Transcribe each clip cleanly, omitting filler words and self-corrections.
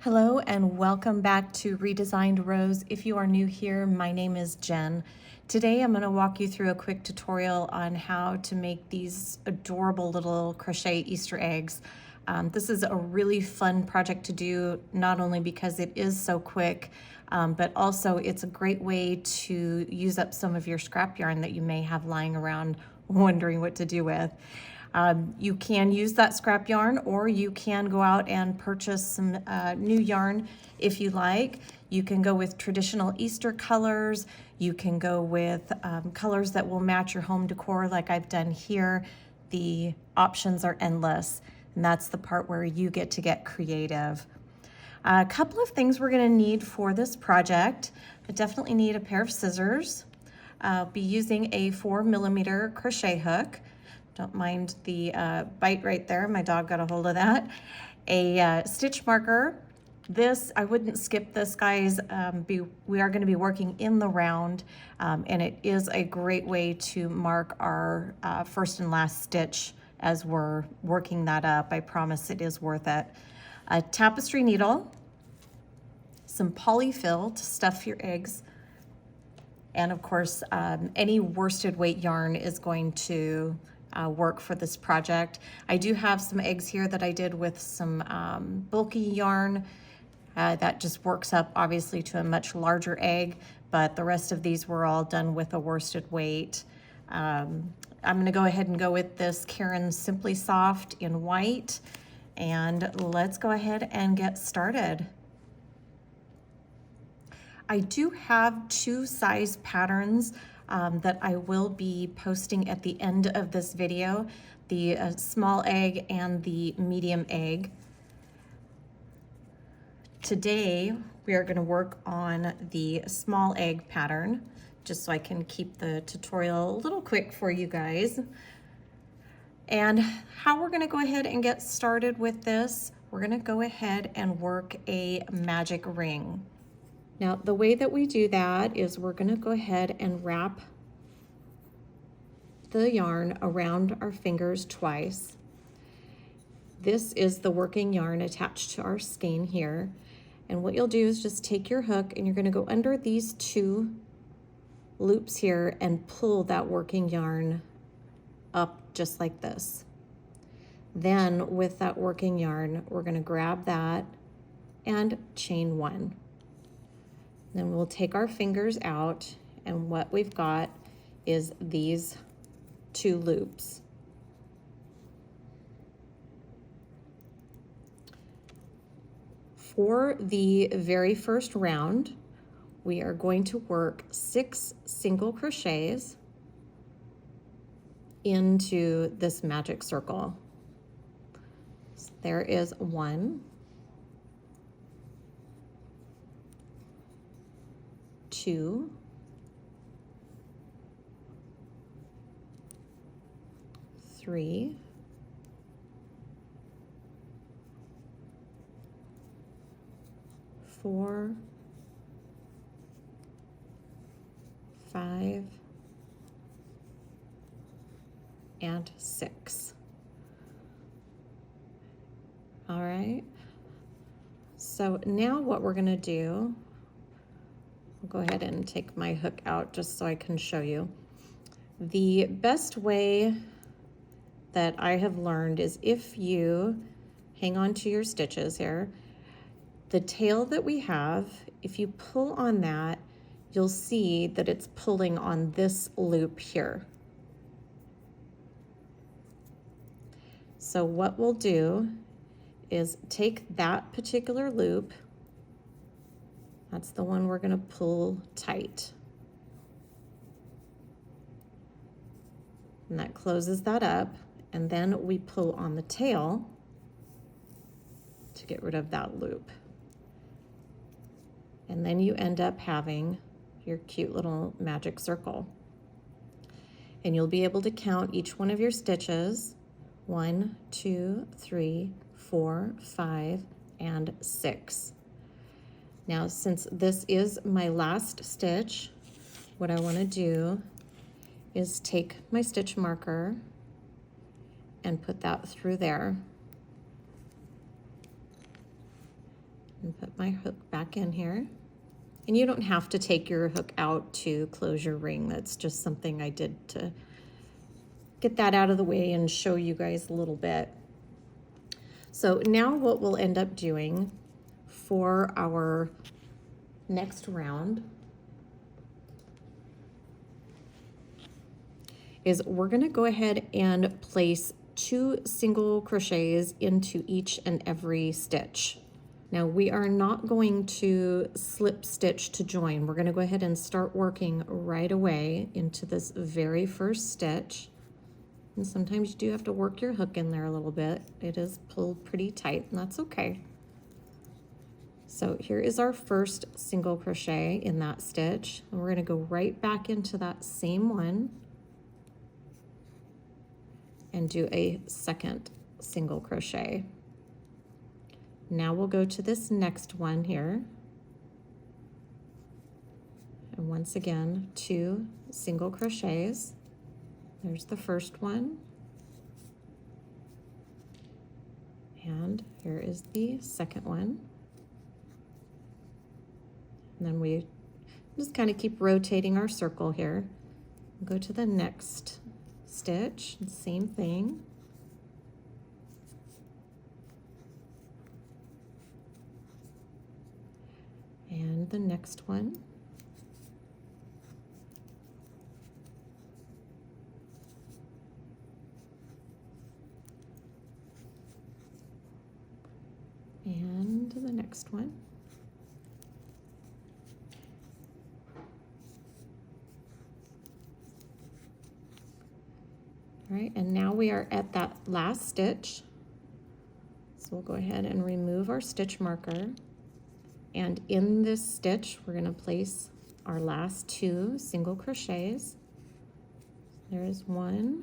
Hello and welcome back to Redesigned Rose. If you are new here, my name is Jen. Today I'm going to walk you through a quick tutorial on how to make these adorable little crochet Easter eggs. This is a really fun project to do, not only because it is so quick, but also it's a great way to use up some of your scrap yarn that you may have lying around wondering what to do with. You can use that scrap yarn, or you can go out and purchase some new yarn if you like. You can go with traditional Easter colors. You can go with colors that will match your home decor like I've done here. The options are endless, and that's the part where you get to get creative. A couple of things we're going to need for this project. I definitely need a pair of scissors. I'll be using a 4mm crochet hook. Don't mind the bite right there. My dog got a hold of that. A stitch marker. This, I wouldn't skip this, guys. We are going to be working in the round, and it is a great way to mark our first and last stitch as we're working that up. I promise it is worth it. A tapestry needle, some polyfill to stuff your eggs, and of course, any worsted weight yarn is going to work for this project. I do have some eggs here that I did with some bulky yarn that just works up obviously to a much larger egg, but the rest of these were all done with a worsted weight. I'm going to go ahead and go with this Caron Simply Soft in white, and let's go ahead and get started. I do have two size patterns that I will be posting at the end of this video, the small egg and the medium egg. Today, we are going to work on the small egg pattern, just so I can keep the tutorial a little quick for you guys. And how we're going to go ahead and get started with this, we're going to go ahead and work a magic ring. Now, the way that we do that is we're going to go ahead and wrap the yarn around our fingers twice. This is the working yarn attached to our skein here. And what you'll do is just take your hook and you're going to go under these two loops here and pull that working yarn up just like this. Then with that working yarn, we're going to grab that and chain one. Then we'll take our fingers out, and what we've got is these two loops. For the very first round, we are going to work 6 single crochets into this magic circle. So there is 1, 2, 3, 4, 5, and 6. All right. So now what we're going to do, I'll go ahead and take my hook out just so I can show you. The best way that I have learned is if you hang on to your stitches here, the tail that we have, if you pull on that, you'll see that it's pulling on this loop here. So what we'll do is take that particular loop, that's the one we're going to pull tight. And that closes that up, and then we pull on the tail to get rid of that loop. And then you end up having your cute little magic circle. And you'll be able to count each one of your stitches, 1, 2, 3, 4, 5, and 6. Now, since this is my last stitch, what I want to do is take my stitch marker and put that through there. And put my hook back in here. And you don't have to take your hook out to close your ring. That's just something I did to get that out of the way and show you guys a little bit. So now what we'll end up doing for our next round is we're going to go ahead and place 2 single crochets into each and every stitch. Now we are not going to slip stitch to join. We're going to go ahead and start working right away into this very first stitch. And sometimes you do have to work your hook in there a little bit. It is pulled pretty tight, and that's okay. So here is our first single crochet in that stitch. And we're going to go right back into that same one and do a second single crochet. Now we'll go to this next one here. And once again, 2 single crochets. There's the first one. And here is the second one. And then we just kind of keep rotating our circle here. Go to the next stitch, same thing. And the next one. And the next one. All right, and now we are at that last stitch. So we'll go ahead and remove our stitch marker. And in this stitch, we're going to place our last 2 single crochets. There is 1.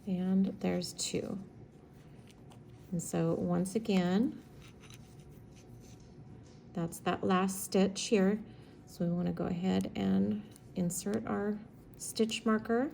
And there's 2. And so once again, that's that last stitch here. So we want to go ahead and insert our stitch marker.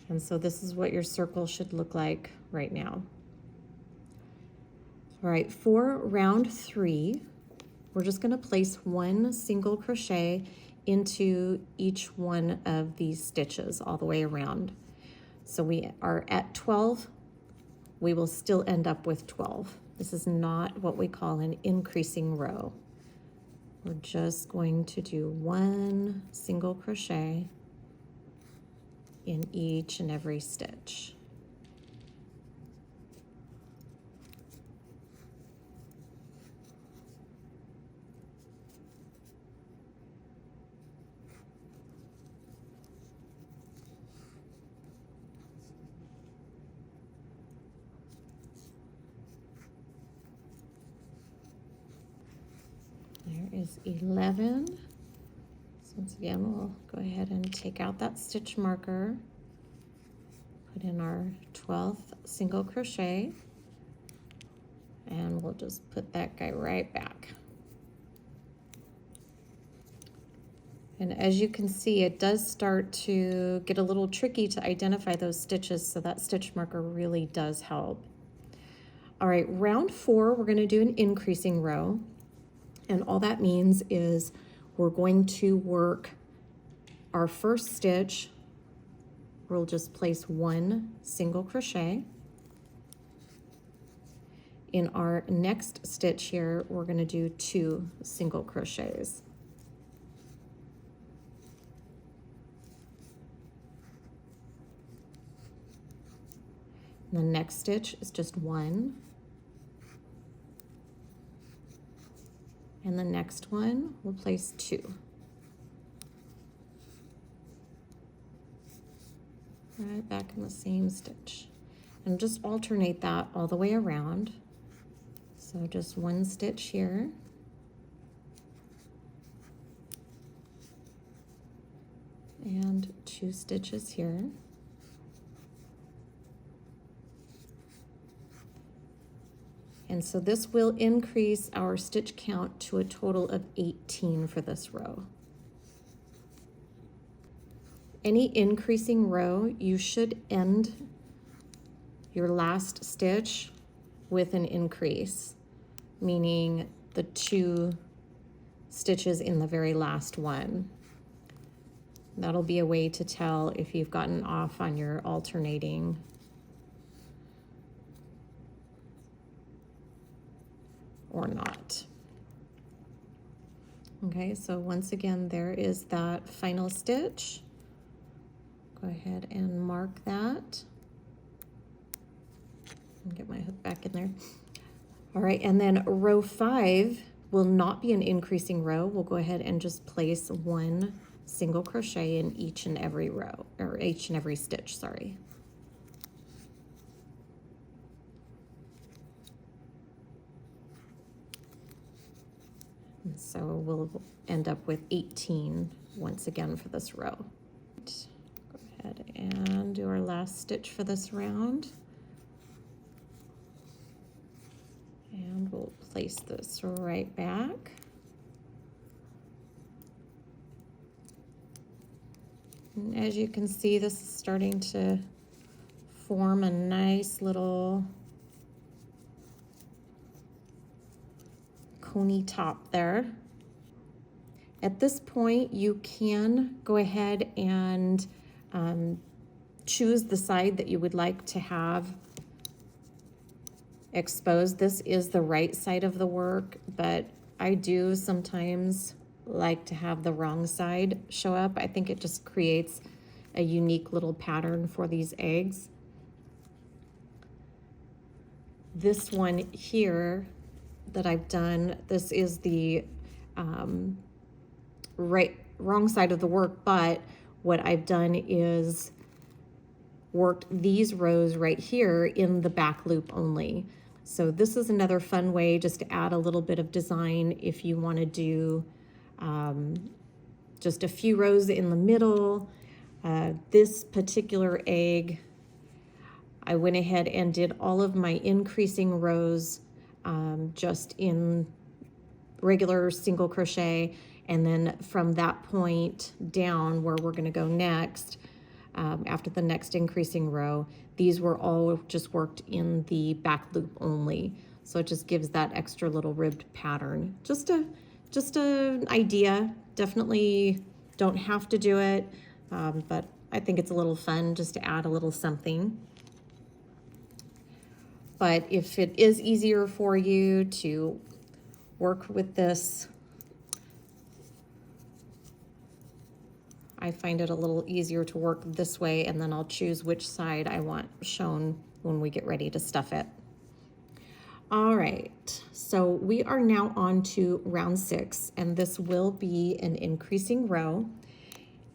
And so this is what your circle should look like right now. All right, for round 3, we're just going to place 1 single crochet into each one of these stitches all the way around. So we are at 12, we will still end up with 12. This is not what we call an increasing row. We're just going to do 1 single crochet in each and every stitch. There is 11. So once again, we'll go ahead and take out that stitch marker, put in our 12th single crochet, and we'll just put that guy right back. And as you can see, it does start to get a little tricky to identify those stitches, so that stitch marker really does help. All right, round 4, we're going to do an increasing row. And all that means is we're going to work our first stitch. We'll just place 1 single crochet. In our next stitch here, we're going to do 2 single crochets. And the next stitch is just 1. And the next one, we'll place 2. Right back in the same stitch. And just alternate that all the way around. So just 1 stitch here. And 2 stitches here. And so this will increase our stitch count to a total of 18 for this row. Any increasing row, you should end your last stitch with an increase, meaning the 2 stitches in the very last one. That'll be a way to tell if you've gotten off on your alternating. Or not. Okay, so once again, there is that final stitch. Go ahead and mark that. Get my hook back in there. All right, and then row 5 will not be an increasing row. We'll go ahead and just place 1 single crochet in each and every row, or each and every stitch, sorry. And so we'll end up with 18 once again for this row. Go ahead and do our last stitch for this round. And we'll place this right back. And as you can see, this is starting to form a nice little coney top there. At this point, you can go ahead and choose the side that you would like to have exposed. This is the right side of the work, but I do sometimes like to have the wrong side show up. I think it just creates a unique little pattern for these eggs. This one here that I've done, this is the wrong side of the work, but what I've done is worked these rows right here in the back loop only. So this is another fun way just to add a little bit of design if you want to do just a few rows in the middle. This particular egg, I went ahead and did all of my increasing rows just in regular single crochet, and then from that point down where we're going to go next, after the next increasing row, these were all just worked in the back loop only. So it just gives that extra little ribbed pattern. Just an idea. Definitely don't have to do it, but I think it's a little fun just to add a little something. But if it is easier for you to work with this, I find it a little easier to work this way, and then I'll choose which side I want shown when we get ready to stuff it. All right, so we are now on to round 6, and this will be an increasing row.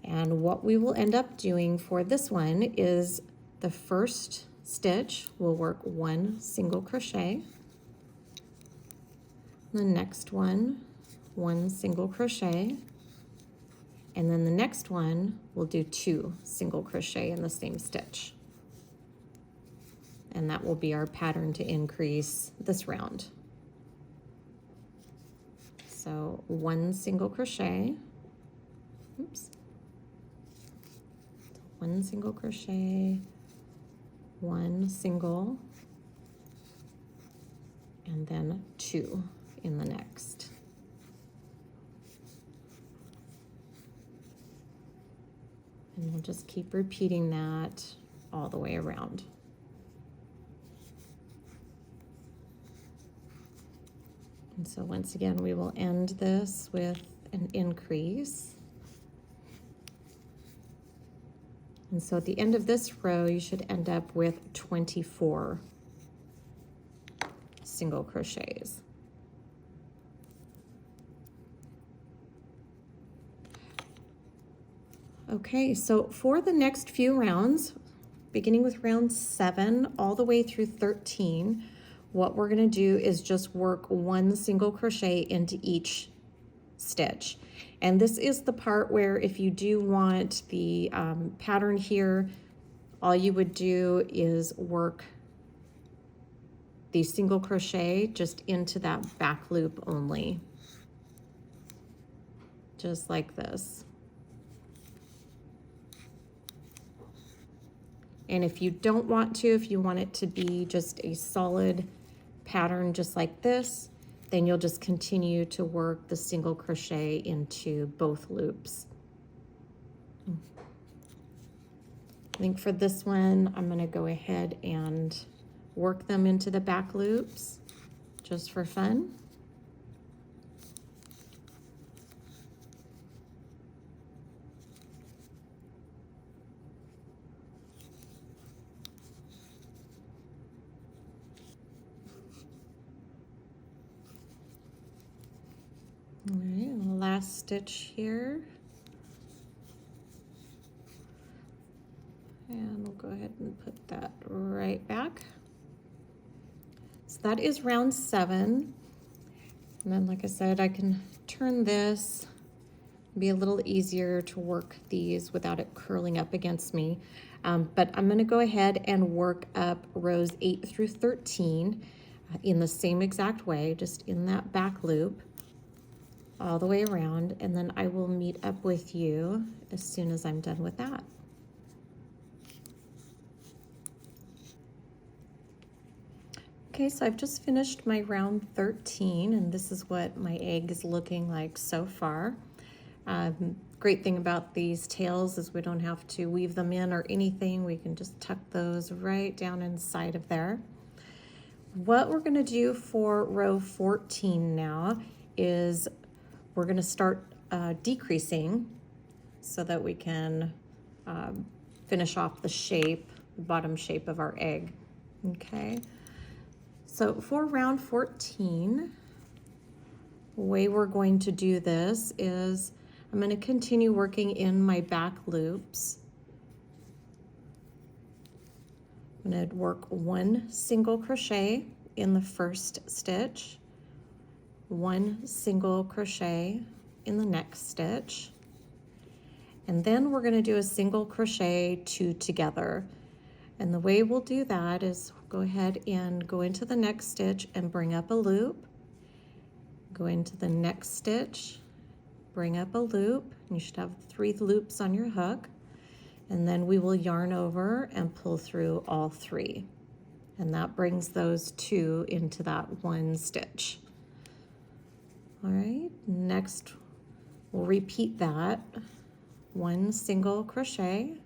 And what we will end up doing for this one is the first stitch, we'll work 1 single crochet. The next one, 1 single crochet. And then the next one, we'll do 2 single crochet in the same stitch. And that will be our pattern to increase this round. So 1 single crochet, oops, 1 single crochet, 1 single, and then 2 in the next. And we'll just keep repeating that all the way around. And so once again, we will end this with an increase. And so at the end of this row, you should end up with 24 single crochets. Okay, so for the next few rounds, beginning with round 7 all the way through 13, what we're going to do is just work 1 single crochet into each stitch. And this is the part where if you do want the pattern here, all you would do is work the single crochet just into that back loop only, just like this. And if you don't want to, if you want it to be just a solid pattern just like this, then you'll just continue to work the single crochet into both loops. I think for this one, I'm going to go ahead and work them into the back loops just for fun. All right, last stitch here. And we'll go ahead and put that right back. So that is round 7. And then, like I said, I can turn this, be a little easier to work these without it curling up against me. But I'm going to go ahead and work up rows 8 through 13 in the same exact way, just in that back loop all the way around. And then I will meet up with you as soon as I'm done with that. Okay, so I've just finished my round 13, and this is what my egg is looking like so far. Great thing about these tails is we don't have to weave them in or anything. We can just tuck those right down inside of there. What we're gonna do for row 14 now is we're gonna start decreasing so that we can finish off the shape, the bottom shape of our egg, okay? So for round 14, the way we're going to do this is I'm going to continue working in my back loops. I'm going to work 1 single crochet in the first stitch, 1 single crochet in the next stitch, and then we're going to do a single crochet 2 together. And the way we'll do that is go ahead and go into the next stitch and bring up a loop, go into the next stitch, bring up a loop, and you should have 3 loops on your hook, and then we will yarn over and pull through all 3, and that brings those 2 into that 1 stitch. All right, next we'll repeat that, 1 single crochet,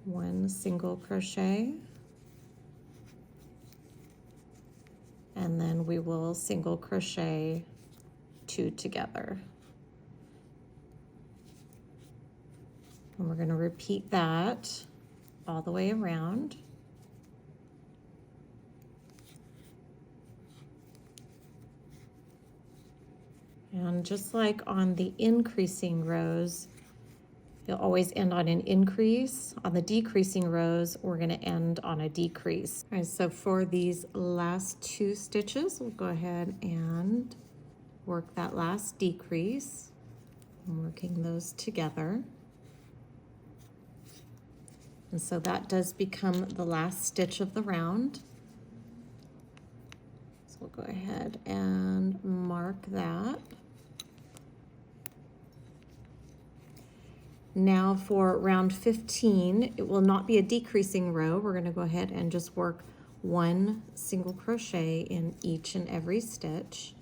1 single crochet, and then we will single crochet 2 together. And we're going to repeat that all the way around. And just like on the increasing rows, you'll always end on an increase. On the decreasing rows, we're going to end on a decrease. All right, so for these last 2 stitches, we'll go ahead and work that last decrease. I'm working those together. And so that does become the last stitch of the round. So we'll go ahead and mark that. Now for round 15, it will not be a decreasing row. We're going to go ahead and just work 1 single crochet in each and every stitch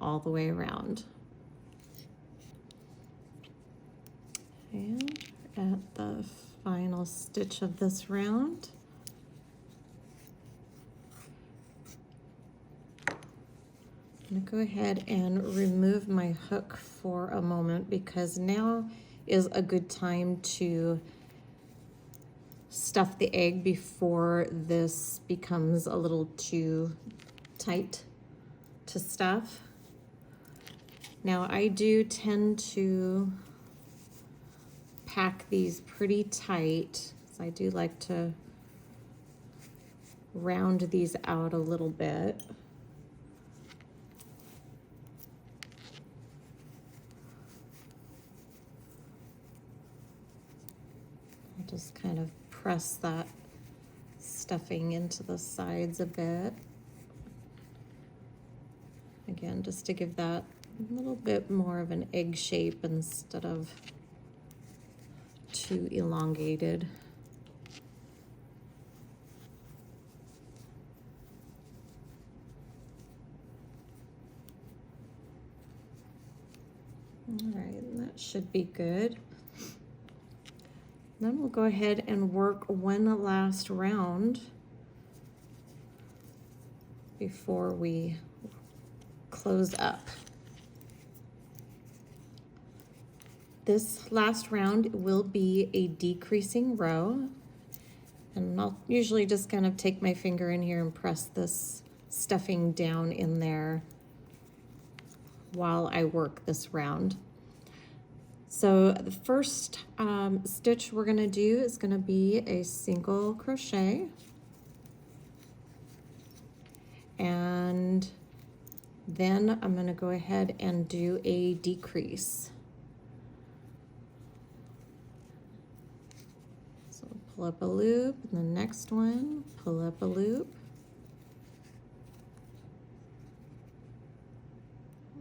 all the way around. And at the final stitch of this round, I'm going to go ahead and remove my hook for a moment because now is a good time to stuff the egg before this becomes a little too tight to stuff. Now I do tend to pack these pretty tight, so I do like to round these out a little bit. Just kind of press that stuffing into the sides a bit. Again, just to give that a little bit more of an egg shape instead of too elongated. All right, that should be good. Then we'll go ahead and work one last round before we close up. This last round will be a decreasing row, and I'll usually just kind of take my finger in here and press this stuffing down in there while I work this round. So the first stitch we're going to do is going to be a single crochet, and then I'm going to go ahead and do a decrease. So pull up a loop, and the next one, pull up a loop.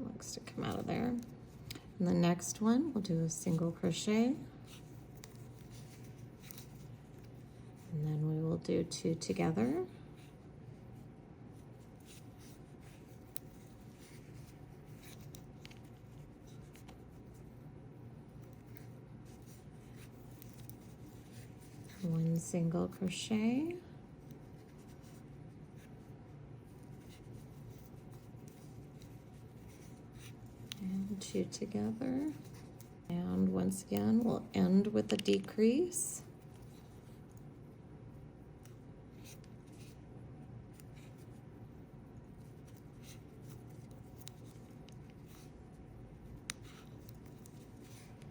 Looks to come out of there. And the next one, we'll do a single crochet. And then we will do 2 together. One single crochet. And 2 together. And once again, we'll end with a decrease.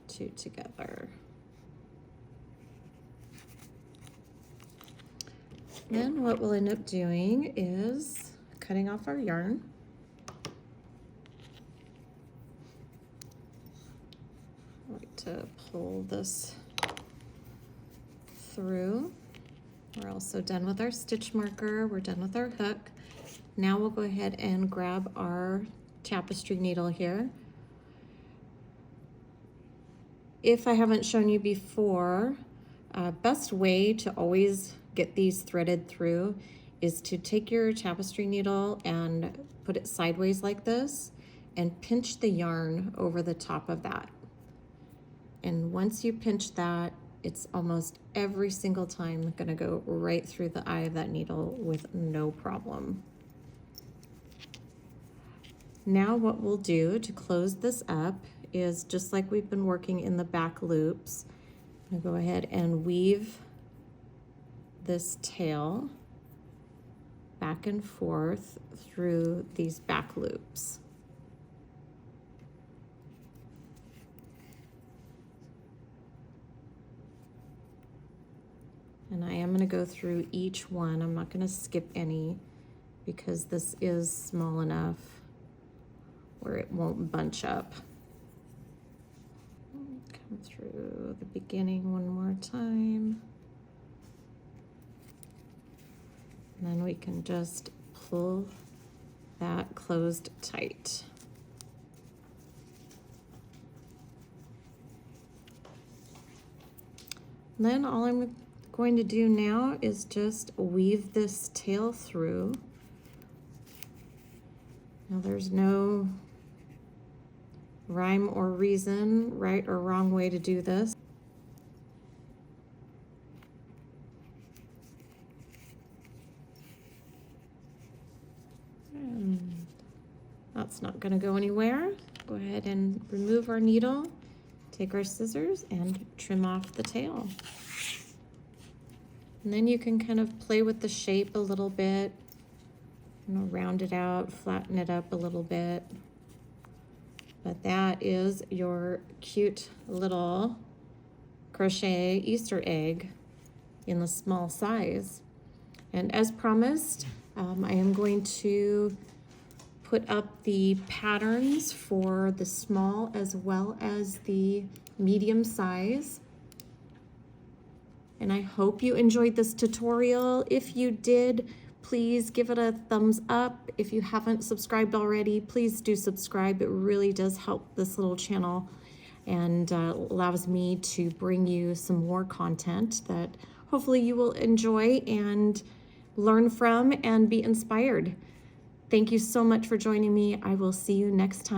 Two together. Then what we'll end up doing is cutting off our yarn. I like to pull this through. We're also done with our stitch marker. We're done with our hook. Now we'll go ahead and grab our tapestry needle here. If I haven't shown you before, best way to always get these threaded through is to take your tapestry needle and put it sideways like this and pinch the yarn over the top of that. And once you pinch that, it's almost every single time gonna go right through the eye of that needle with no problem. Now what we'll do to close this up is just like we've been working in the back loops. I'm gonna go ahead and weave this tail back and forth through these back loops. And I am gonna go through each one. I'm not gonna skip any because this is small enough where it won't bunch up. Come through the beginning one more time. And then we can just pull that closed tight. And then all I'm going to do now is just weave this tail through. Now there's no rhyme or reason, right or wrong way to do this. And that's not going to go anywhere. Go ahead and remove our needle, take our scissors, and trim off the tail. And then you can kind of play with the shape a little bit, round it out, flatten it up a little bit. But that is your cute little crochet Easter egg in the small size. And as promised, I am going to put up the patterns for the small as well as the medium size. And I hope you enjoyed this tutorial. If you did, please give it a thumbs up. If you haven't subscribed already, please do subscribe. It really does help this little channel and allows me to bring you some more content that hopefully you will enjoy and learn from and be inspired. Thank you so much for joining me. I will see you next time.